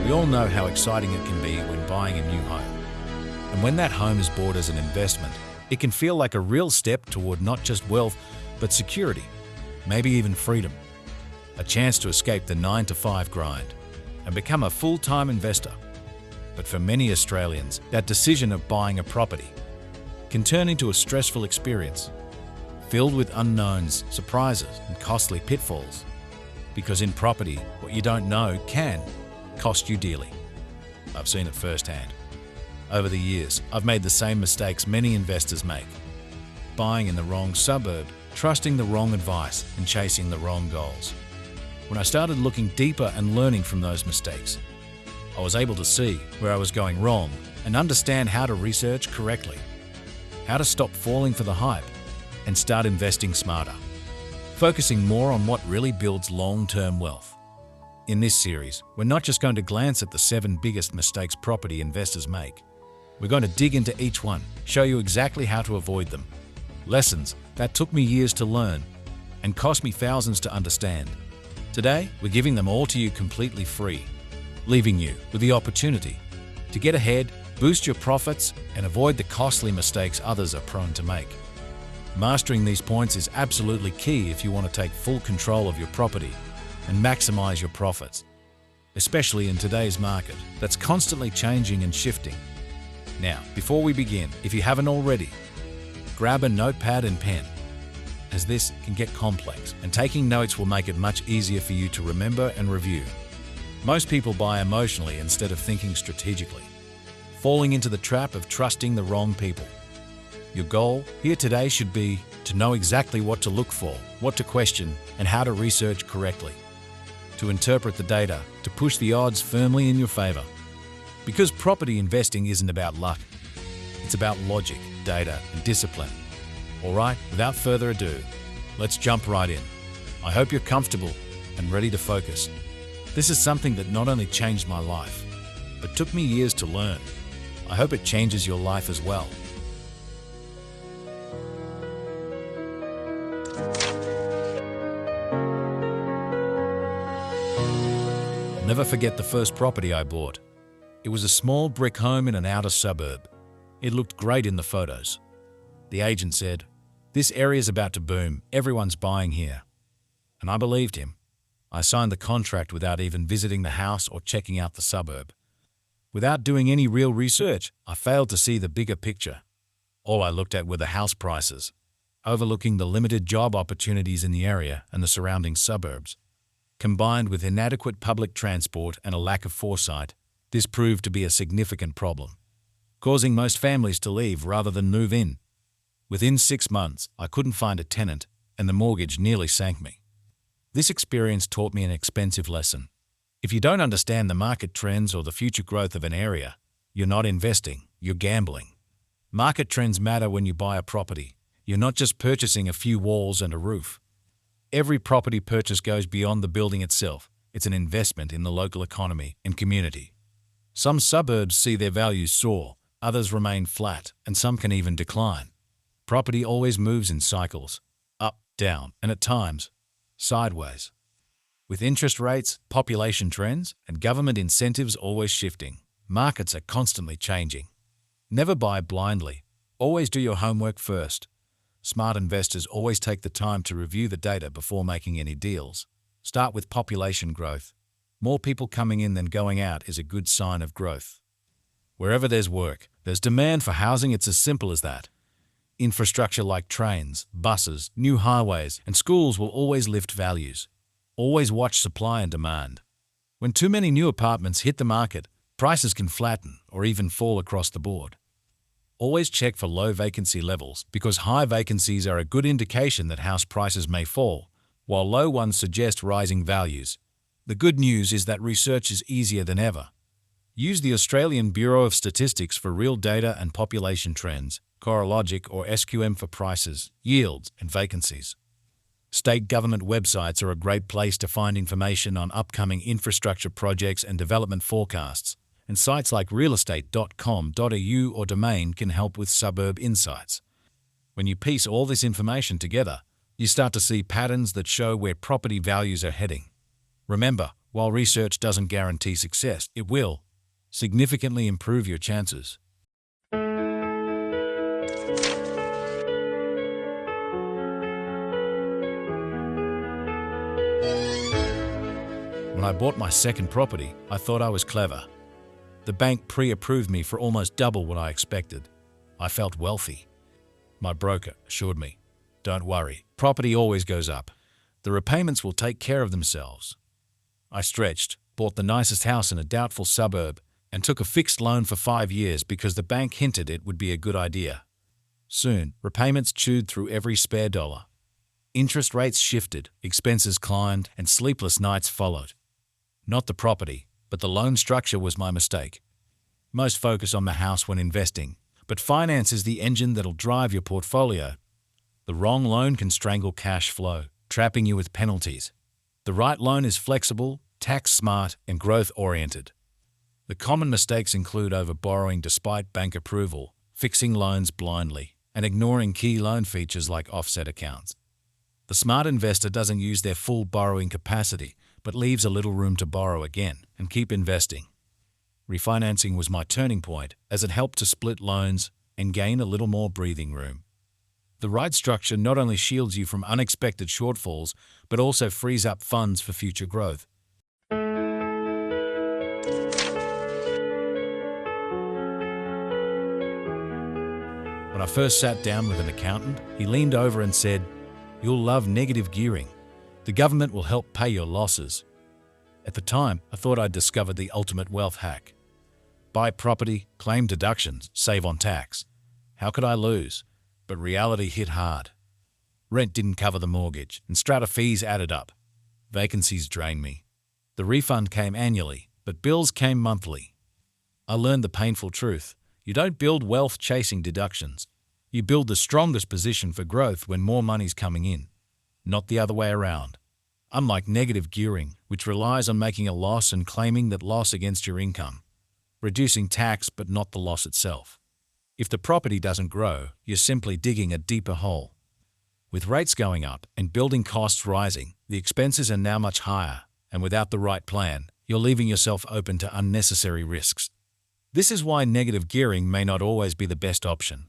We all know how exciting it can be when buying a new home. And when that home is bought as an investment, it can feel like a real step toward not just wealth, but security, maybe even freedom. A chance to escape the 9-to-5 grind and become a full-time investor. But for many Australians, that decision of buying a property can turn into a stressful experience, filled with unknowns, surprises, and costly pitfalls. Because in property, what you don't know can cost you dearly. I've seen it firsthand. Over the years, I've made the same mistakes many investors make. Buying in the wrong suburb, trusting the wrong advice, and chasing the wrong goals. When I started looking deeper and learning from those mistakes, I was able to see where I was going wrong and understand how to research correctly, how to stop falling for the hype, and start investing smarter, focusing more on what really builds long-term wealth. In this series, we're not just going to glance at the 7 biggest mistakes property investors make. We're going to dig into each one, show you exactly how to avoid them. Lessons that took me years to learn and cost me thousands to understand. Today, we're giving them all to you completely free, leaving you with the opportunity to get ahead, boost your profits, and avoid the costly mistakes others are prone to make. Mastering these points is absolutely key if you want to take full control of your property and maximize your profits, especially in today's market that's constantly changing and shifting. Now, before we begin, if you haven't already, grab a notepad and pen, as this can get complex, and taking notes will make it much easier for you to remember and review. Most people buy emotionally instead of thinking strategically, falling into the trap of trusting the wrong people. Your goal here today should be to know exactly what to look for, what to question, and how to research correctly. To interpret the data, to push the odds firmly in your favor. Because property investing isn't about luck. It's about logic, data, and discipline. All right, without further ado, let's jump right in. I hope you're comfortable and ready to focus. This is something that not only changed my life, but took me years to learn. I hope it changes your life as well. I'll never forget the first property I bought. It was a small brick home in an outer suburb. It looked great in the photos. The agent said, "This area's about to boom, everyone's buying here." And I believed him. I signed the contract without even visiting the house or checking out the suburb. Without doing any real research, I failed to see the bigger picture. All I looked at were the house prices, overlooking the limited job opportunities in the area and the surrounding suburbs. Combined with inadequate public transport and a lack of foresight, this proved to be a significant problem, causing most families to leave rather than move in. Within 6 months, I couldn't find a tenant, and the mortgage nearly sank me. This experience taught me an expensive lesson. If you don't understand the market trends or the future growth of an area, you're not investing, you're gambling. Market trends matter when you buy a property. You're not just purchasing a few walls and a roof. Every property purchase goes beyond the building itself. It's an investment in the local economy and community. Some suburbs see their values soar, others remain flat, and some can even decline. Property always moves in cycles, up, down, and at times, sideways. With interest rates, population trends, and government incentives always shifting, markets are constantly changing. Never buy blindly. Always do your homework first. Smart investors always take the time to review the data before making any deals. Start with population growth. More people coming in than going out is a good sign of growth. Wherever there's work, there's demand for housing. It's as simple as that. Infrastructure like trains, buses, new highways, and schools will always lift values. Always watch supply and demand. When too many new apartments hit the market, prices can flatten or even fall across the board. Always check for low vacancy levels because high vacancies are a good indication that house prices may fall, while low ones suggest rising values. The good news is that research is easier than ever. Use the Australian Bureau of Statistics for real data and population trends, CoreLogic or SQM for prices, yields, and vacancies. State government websites are a great place to find information on upcoming infrastructure projects and development forecasts, and sites like realestate.com.au or Domain can help with suburb insights. When you piece all this information together, you start to see patterns that show where property values are heading. Remember, While research doesn't guarantee success, it will significantly improve your chances. When I bought my second property, I thought I was clever. The bank pre-approved me for almost double what I expected. I felt wealthy. My broker assured me, "Don't worry, property always goes up. The repayments will take care of themselves." I stretched, bought the nicest house in a doubtful suburb, and took a fixed loan for 5 years because the bank hinted it would be a good idea. Soon, repayments chewed through every spare dollar. Interest rates shifted, expenses climbed, and sleepless nights followed. Not the property, but the loan structure was my mistake. Most focus on the house when investing, but finance is the engine that'll drive your portfolio. The wrong loan can strangle cash flow, trapping you with penalties. The right loan is flexible, tax-smart, and growth-oriented. The common mistakes include over-borrowing despite bank approval, fixing loans blindly, and ignoring key loan features like offset accounts. The smart investor doesn't use their full borrowing capacity, but leaves a little room to borrow again and keep investing. Refinancing was my turning point, as it helped to split loans and gain a little more breathing room. The right structure not only shields you from unexpected shortfalls, but also frees up funds for future growth. When I first sat down with an accountant, he leaned over and said, "You'll love negative gearing. The government will help pay your losses." At the time, I thought I'd discovered the ultimate wealth hack. Buy property, claim deductions, save on tax. How could I lose? But reality hit hard. Rent didn't cover the mortgage, and strata fees added up. Vacancies drained me. The refund came annually, but bills came monthly. I learned the painful truth. You don't build wealth chasing deductions. You build the strongest position for growth when more money's coming in, not the other way around. Unlike negative gearing, which relies on making a loss and claiming that loss against your income, reducing tax but not the loss itself. If the property doesn't grow, you're simply digging a deeper hole. With rates going up and building costs rising, the expenses are now much higher, and without the right plan, you're leaving yourself open to unnecessary risks. This is why negative gearing may not always be the best option,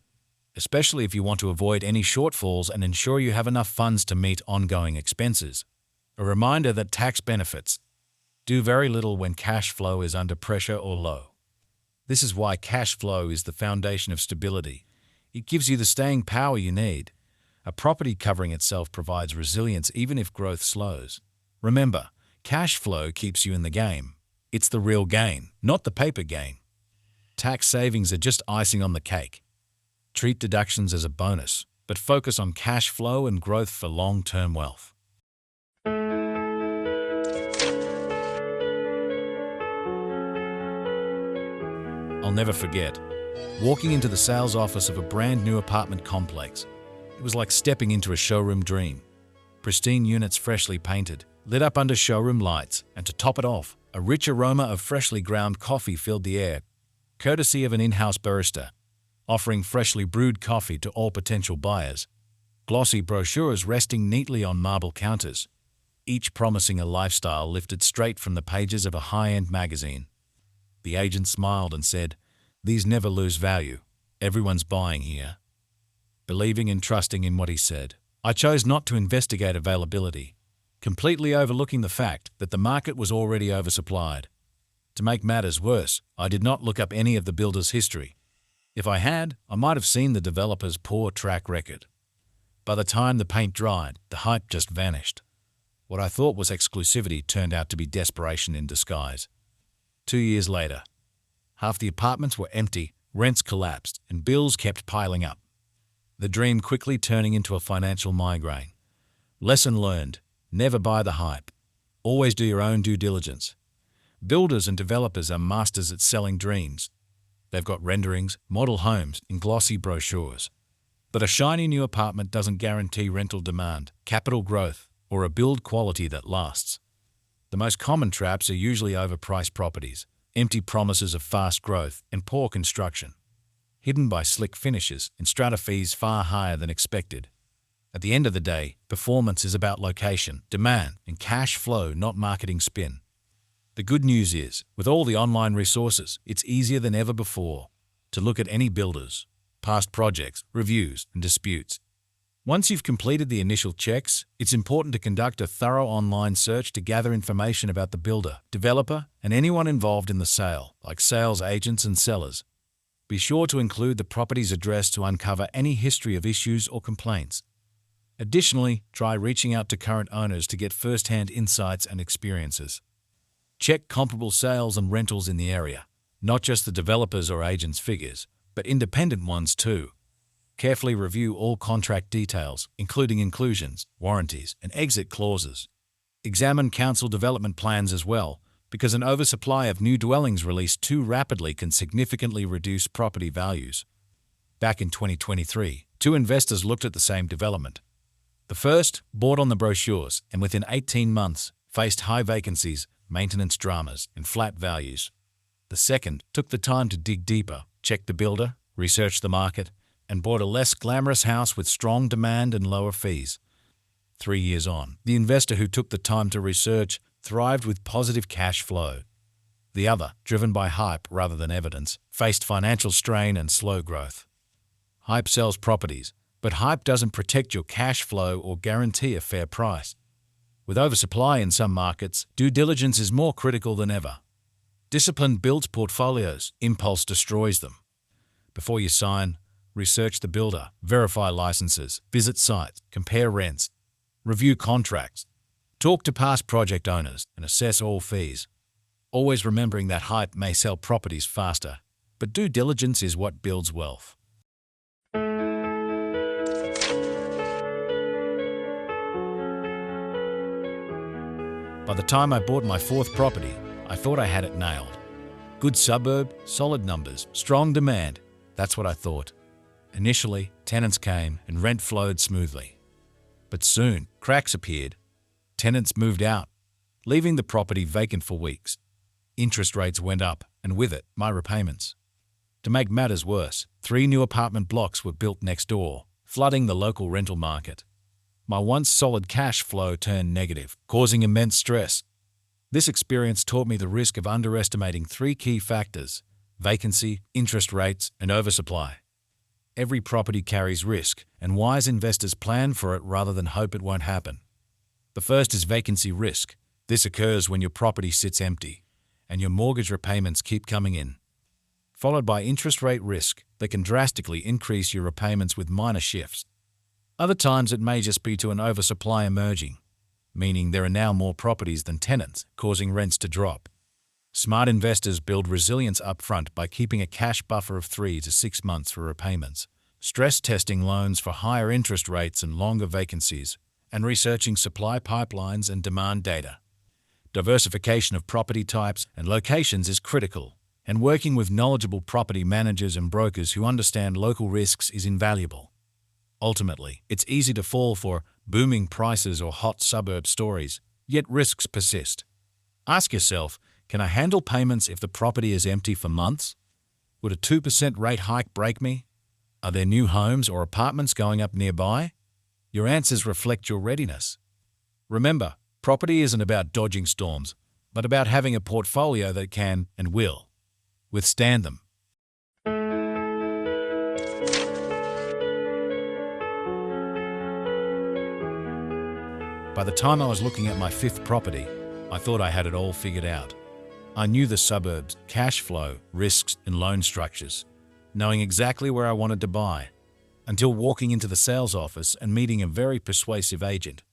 especially if you want to avoid any shortfalls and ensure you have enough funds to meet ongoing expenses. A reminder that tax benefits do very little when cash flow is under pressure or low. This is why cash flow is the foundation of stability. It gives you the staying power you need. A property covering itself provides resilience even if growth slows. Remember, cash flow keeps you in the game. It's the real gain, not the paper gain. Tax savings are just icing on the cake. Treat deductions as a bonus, but focus on cash flow and growth for long-term wealth. I'll never forget walking into the sales office of a brand new apartment complex. It was like stepping into a showroom dream. Pristine units freshly painted, lit up under showroom lights, and to top it off, a rich aroma of freshly ground coffee filled the air, courtesy of an in-house barista, offering freshly brewed coffee to all potential buyers. Glossy brochures resting neatly on marble counters, each promising a lifestyle lifted straight from the pages of a high-end magazine. The agent smiled and said, "These never lose value. Everyone's buying here." Believing and trusting in what he said, I chose not to investigate availability, completely overlooking the fact that the market was already oversupplied. To make matters worse, I did not look up any of the builder's history. If I had, I might have seen the developer's poor track record. By the time the paint dried, the hype just vanished. What I thought was exclusivity turned out to be desperation in disguise. 2 years later, half the apartments were empty, rents collapsed, and bills kept piling up. The dream quickly turning into a financial migraine. Lesson learned: never buy the hype. Always do your own due diligence. Builders and developers are masters at selling dreams. They've got renderings, model homes, and glossy brochures. But a shiny new apartment doesn't guarantee rental demand, capital growth, or a build quality that lasts. The most common traps are usually overpriced properties, empty promises of fast growth, and poor construction, hidden by slick finishes and strata fees far higher than expected. At the end of the day, performance is about location, demand, and cash flow, not marketing spin. The good news is, with all the online resources, it's easier than ever before to look at any builders, past projects, reviews, and disputes. Once you've completed the initial checks, it's important to conduct a thorough online search to gather information about the builder, developer, and anyone involved in the sale, like sales agents and sellers. Be sure to include the property's address to uncover any history of issues or complaints. Additionally, try reaching out to current owners to get first-hand insights and experiences. Check comparable sales and rentals in the area, not just the developers' or agents' figures, but independent ones too. Carefully review all contract details, including inclusions, warranties, and exit clauses. Examine council development plans as well, because an oversupply of new dwellings released too rapidly can significantly reduce property values. Back in 2023, two investors looked at the same development. The first bought on the brochures and within 18 months faced high vacancies, maintenance dramas, and flat values. The second took the time to dig deeper, check the builder, research the market, and bought a less glamorous house with strong demand and lower fees. 3 years on, the investor who took the time to research thrived with positive cash flow. The other, driven by hype rather than evidence, faced financial strain and slow growth. Hype sells properties, but hype doesn't protect your cash flow or guarantee a fair price. With oversupply in some markets, due diligence is more critical than ever. Discipline builds portfolios, impulse destroys them. Before you sign, research the builder, verify licenses, visit sites, compare rents, review contracts, talk to past project owners, and assess all fees. Always remembering that hype may sell properties faster, but due diligence is what builds wealth. By the time I bought my fourth property, I thought I had it nailed. Good suburb, solid numbers, strong demand. That's what I thought. Initially, tenants came and rent flowed smoothly. But soon, cracks appeared. Tenants moved out, leaving the property vacant for weeks. Interest rates went up, and with it, my repayments. To make matters worse, 3 new apartment blocks were built next door, flooding the local rental market. My once solid cash flow turned negative, causing immense stress. This experience taught me the risk of underestimating 3 key factors: vacancy, interest rates, and oversupply. Every property carries risk, and wise investors plan for it rather than hope it won't happen. The first is vacancy risk. This occurs when your property sits empty and your mortgage repayments keep coming in. Followed by interest rate risk that can drastically increase your repayments with minor shifts. Other times it may just be to an oversupply emerging, meaning there are now more properties than tenants, causing rents to drop. Smart investors build resilience upfront by keeping a cash buffer of 3 to 6 months for repayments, stress testing loans for higher interest rates and longer vacancies, and researching supply pipelines and demand data. Diversification of property types and locations is critical, and working with knowledgeable property managers and brokers who understand local risks is invaluable. Ultimately, it's easy to fall for booming prices or hot suburb stories, yet risks persist. Ask yourself, can I handle payments if the property is empty for months? Would a 2% rate hike break me? Are there new homes or apartments going up nearby? Your answers reflect your readiness. Remember, property isn't about dodging storms, but about having a portfolio that can and will withstand them. By the time I was looking at my 5th property, I thought I had it all figured out. I knew the suburbs, cash flow, risks, and loan structures, knowing exactly where I wanted to buy, until walking into the sales office and meeting a very persuasive agent.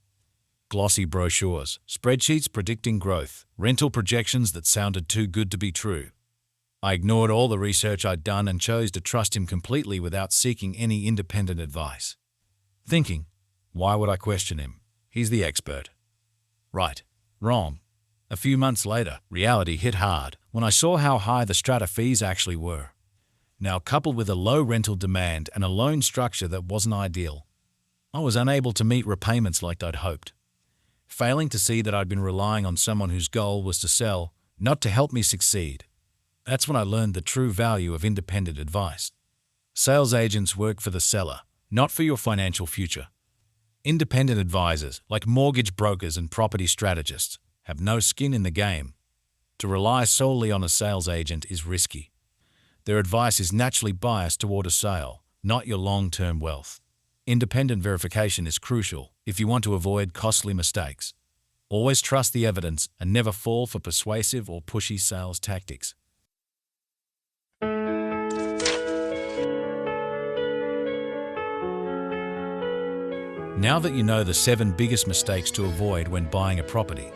Glossy brochures, spreadsheets predicting growth, rental projections that sounded too good to be true. I ignored all the research I'd done and chose to trust him completely without seeking any independent advice. Thinking, why would I question him? He's the expert. Right. Wrong. A few months later, reality hit hard when I saw how high the strata fees actually were. Now, coupled with a low rental demand and a loan structure that wasn't ideal, I was unable to meet repayments like I'd hoped. Failing to see that I'd been relying on someone whose goal was to sell, not to help me succeed. That's when I learned the true value of independent advice. Sales agents work for the seller, not for your financial future. Independent advisors, like mortgage brokers and property strategists, have no skin in the game. To rely solely on a sales agent is risky. Their advice is naturally biased toward a sale, not your long-term wealth. Independent verification is crucial if you want to avoid costly mistakes. Always trust the evidence and never fall for persuasive or pushy sales tactics. Now that you know the 7 biggest mistakes to avoid when buying a property,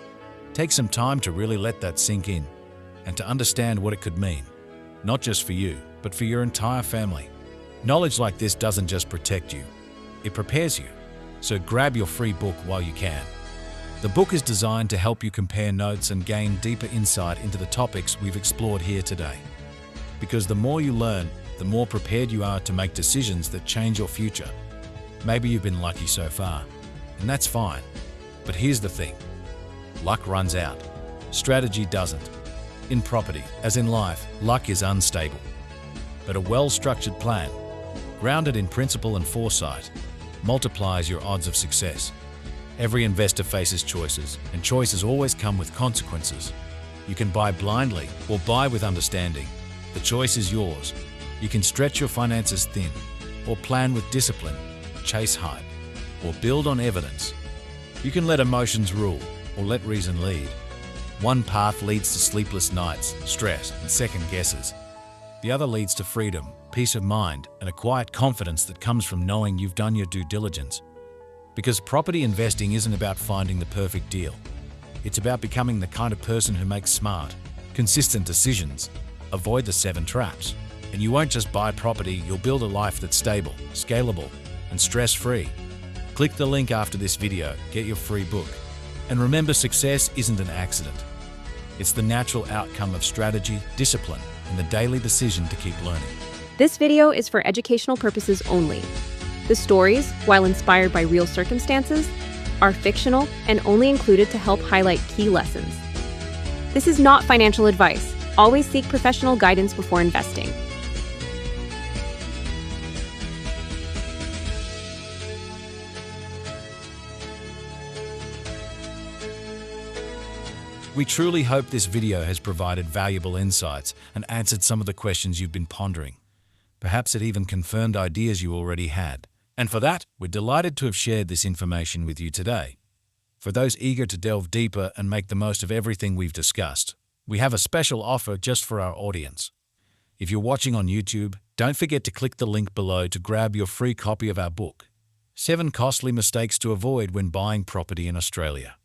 take some time to really let that sink in and to understand what it could mean, not just for you, but for your entire family. Knowledge like this doesn't just protect you, it prepares you. So grab your free book while you can. The book is designed to help you compare notes and gain deeper insight into the topics we've explored here today. Because the more you learn, the more prepared you are to make decisions that change your future. Maybe you've been lucky so far, and that's fine. But here's the thing. Luck runs out. Strategy doesn't. In property, as in life, luck is unstable. But a well-structured plan, grounded in principle and foresight, multiplies your odds of success. Every investor faces choices, and choices always come with consequences. You can buy blindly or buy with understanding. The choice is yours. You can stretch your finances thin, or plan with discipline, chase hype, or build on evidence. You can let emotions rule, or let reason lead. One path leads to sleepless nights, stress, and second guesses. The other leads to freedom, peace of mind, and a quiet confidence that comes from knowing you've done your due diligence. Because property investing isn't about finding the perfect deal. It's about becoming the kind of person who makes smart, consistent decisions. Avoid the 7 traps. And you won't just buy property, you'll build a life that's stable, scalable, and stress-free. Click the link after this video, get your free book. And remember, success isn't an accident. It's the natural outcome of strategy, discipline, and the daily decision to keep learning. This video is for educational purposes only. The stories, while inspired by real circumstances, are fictional and only included to help highlight key lessons. This is not financial advice. Always seek professional guidance before investing. We truly hope this video has provided valuable insights and answered some of the questions you've been pondering. Perhaps it even confirmed ideas you already had. And for that, we're delighted to have shared this information with you today. For those eager to delve deeper and make the most of everything we've discussed, we have a special offer just for our audience. If you're watching on YouTube, don't forget to click the link below to grab your free copy of our book, 7 Costly Mistakes to Avoid When Buying Property in Australia.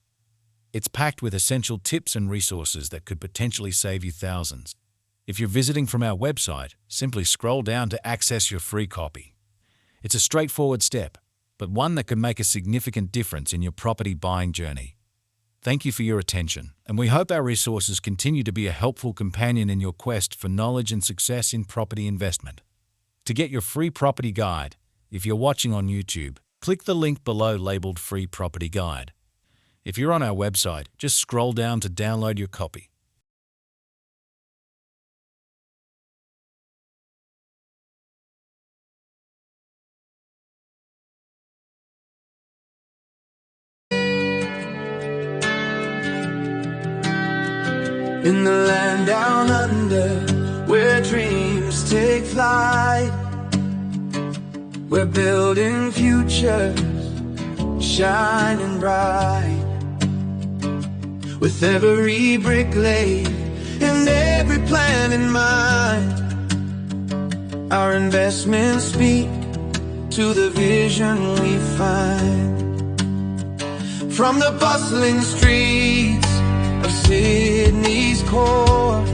It's packed with essential tips and resources that could potentially save you thousands. If you're visiting from our website, simply scroll down to access your free copy. It's a straightforward step, but one that can make a significant difference in your property buying journey. Thank you for your attention, and we hope our resources continue to be a helpful companion in your quest for knowledge and success in property investment. To get your free property guide, if you're watching on YouTube, click the link below labeled Free Property Guide. If you're on our website, just scroll down to download your copy. In the land down under, where dreams take flight, we're building futures, shining bright. With every brick laid and every plan in mind, our investments speak to the vision we find. From the bustling streets of Sydney's core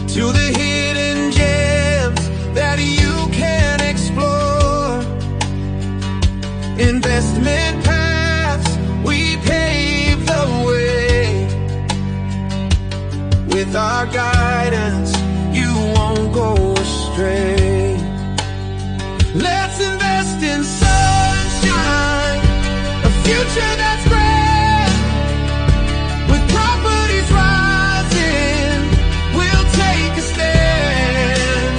to the hidden gems that you can explore, investment paths we pave the way. With our guidance, you won't go astray. Let's invest in sunshine, a future that's bright. With properties rising, we'll take a stand.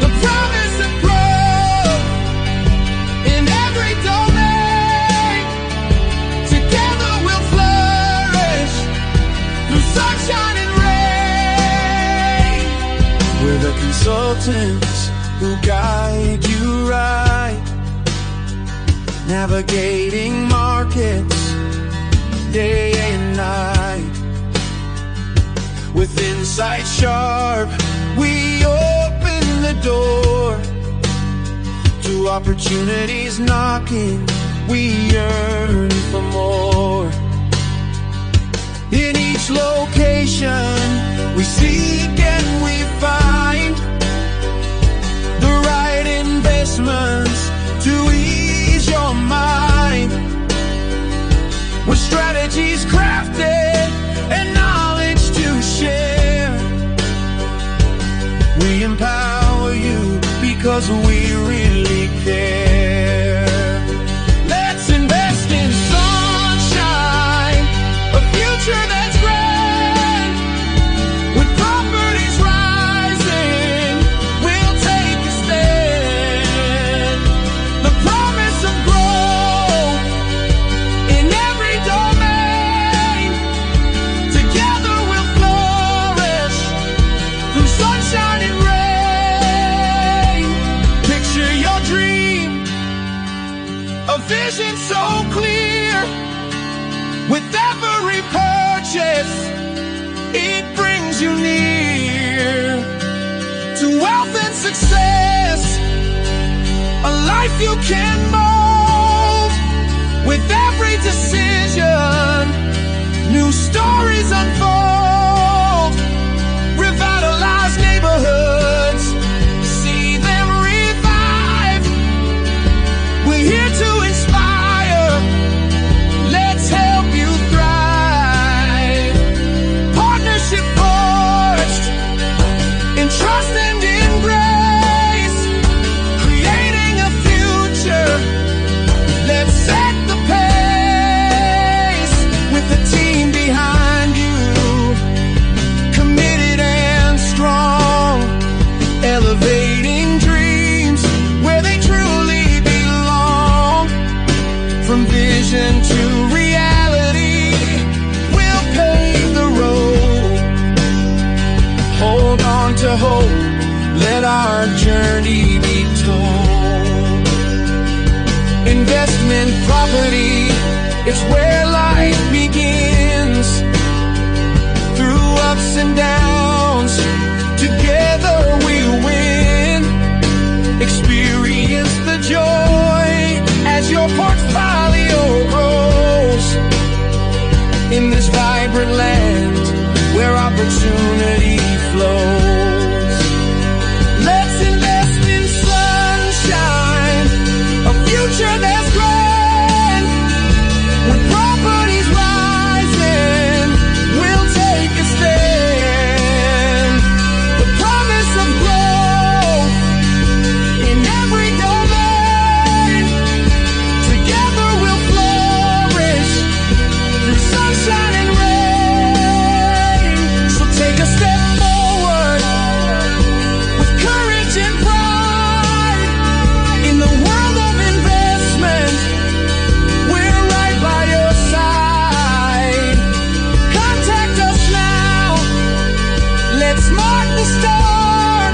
The promise of growth in every domain. Together we'll flourish through success. consultants who guide you right, navigating markets day and night. With insight sharp, we open the door to opportunities knocking. We yearn for more. In each location, we seek and we find the right investments to ease your mind. With strategies crafted and knowledge to share, we empower you because we really care. Let's invest in sunshine, a future that's grand. With properties rising, we'll take a stand. The promise of growth in every domain. Together we'll flourish through sunshine and rain. Picture your dream, a vision so clear. With every purchase, it brings you near to wealth and success, a life you can mold. With every decision, new stories unfold. Revitalize neighborhoods, see them revive. We're here to inspire, let's help you thrive. Partnership forged in trust and in grace, creating a future. Let's set the pace with the team behind you, committed and strong, elevating dreams where they truly belong. From vision to reality, we'll pave the road. Hold on to hope, let our journey be told. Investment property, it's where life begins. Through ups and downs, together we win. Experience the joy as your portfolio grows. In this vibrant land where opportunity flows, let's invest in sunshine, a future that's grand. With properties rising, we'll take a stand. The promise of growth in every domain. Together we'll flourish through sunshine and rain. So take a step forward with courage and pride. In the world of investment, we're right by your side. Contact us now, let's mark the start.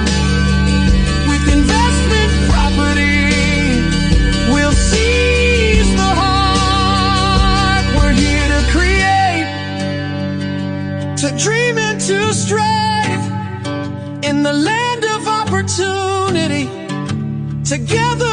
With investment property, we'll seize the heart. We're here to create, to dream and to strive in the land of opportunity. Together